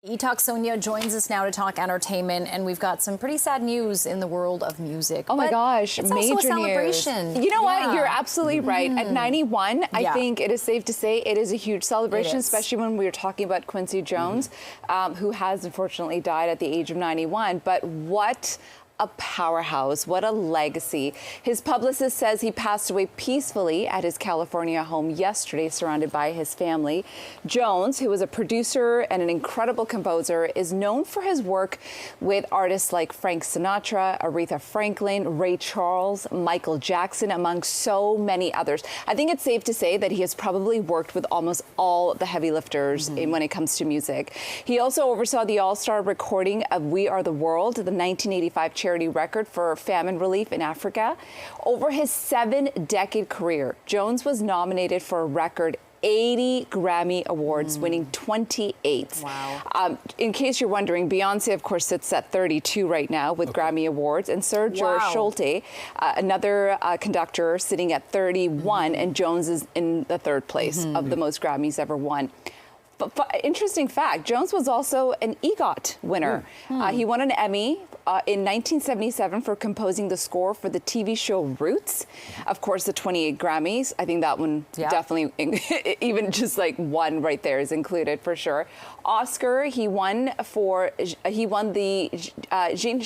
E-Talk Sonia joins us now to talk entertainment, and we've got some pretty sad news in the world of music. Oh my gosh, it's major also a celebration. News. You know what? You're absolutely right. At 91, I think it is safe to say it is a huge celebration, especially when we were talking about Quincy Jones, who has unfortunately died at the age of 91. But what a powerhouse, what a legacy. His publicist says he passed away peacefully at his California home yesterday, surrounded by his family. Jones, who was a producer and an incredible composer, is known for his work with artists like Frank Sinatra, Aretha Franklin, Ray Charles, Michael Jackson, among so many others. I think it's safe to say that he has probably worked with almost all the heavy lifters when it comes to music. He also oversaw the all-star recording of We Are the World, the 1985 charity record for famine relief in Africa. Over his 7-decade career, Jones was nominated for a record 80 Grammy Awards, winning 28. Wow. In case you're wondering, Beyonce, of course, sits at 32 right now with Grammy Awards, and Serge Schulte, another conductor, sitting at 31, and Jones is in the third place of the most Grammys ever won. But interesting fact, Jones was also an EGOT winner. He won an Emmy in 1977 for composing the score for the TV show Roots. Of course, the 28 Grammys. I think that one definitely, even just like one right there is included for sure. Oscar, he won the Jean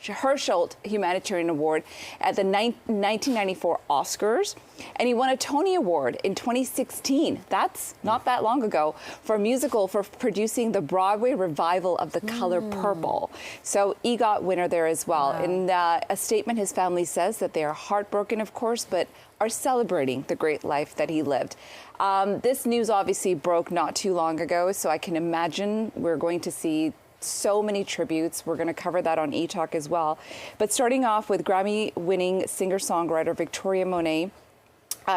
Hersholt Humanitarian Award at the 1994 Oscars, and he won a Tony Award in 2016. That's not that long ago, for a musical for producing the Broadway revival of The Color Purple. So EGOT winner there as well. In a statement, his family says that they are heartbroken, of course, but are celebrating the great life that he lived. This news obviously broke not too long ago, so I can imagine we're going to see so many tributes. We're going to cover that on E-Talk as well. But starting off with Grammy-winning singer-songwriter Victoria Monet,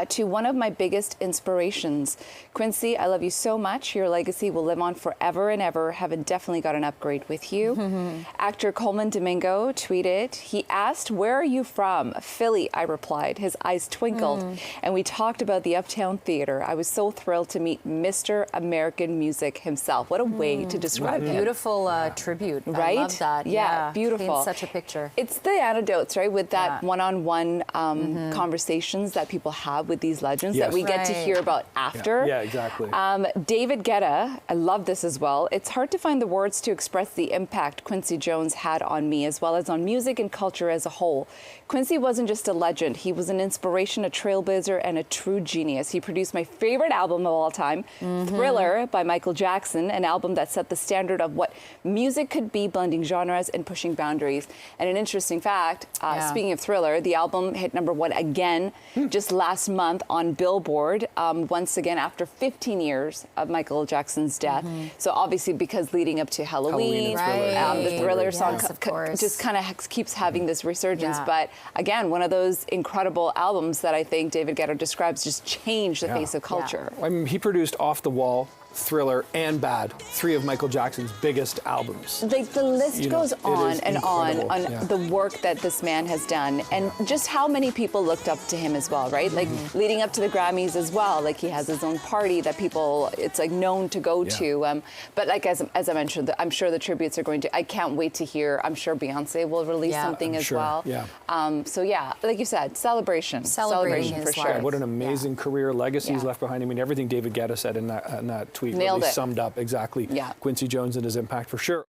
to one of my biggest inspirations. Quincy, I love you so much. Your legacy will live on forever and ever. Haven't definitely got an upgrade with you. Actor Coleman Domingo tweeted, he asked, "Where are you from?" "Philly," I replied. His eyes twinkled, and we talked about the Uptown Theater. I was so thrilled to meet Mr. American Music himself. What a way to describe him. Beautiful tribute. Right? I love that. Yeah, beautiful. Paints such a picture. It's the anecdotes, right, with that one-on-one conversations that people have with these legends that we get to hear about after. Yeah, exactly. David Guetta, I love this as well. It's hard to find the words to express the impact Quincy Jones had on me, as well as on music and culture as a whole. Quincy wasn't just a legend. He was an inspiration, a trailblazer, and a true genius. He produced my favorite album of all time, Thriller by Michael Jackson, an album that set the standard of what music could be, blending genres and pushing boundaries. And an interesting fact, speaking of Thriller, the album hit #1 again just last month on Billboard, once again after 15 years of Michael Jackson's death. So obviously, because leading up to Halloween, the Thriller song just kind of keeps having this resurgence. But again, one of those incredible albums that I think David Guetta describes just changed the face of culture. I mean, he produced Off the Wall, Thriller, and Bad, 3 of Michael Jackson's biggest albums. Like, the list goes on and on the work that this man has done, and just how many people looked up to him as well, right? Like, leading up to the Grammys as well, like he has his own party that people, it's like known to go to. But like, as I mentioned, I'm sure the tributes are going to, I can't wait to hear, I'm sure Beyonce will release something as well. So yeah, like you said, celebration for sure. What an amazing career, legacy he's left behind. I mean, everything David Guetta said in that tweet Nailed really it. summed up exactly Quincy Jones and his impact for sure.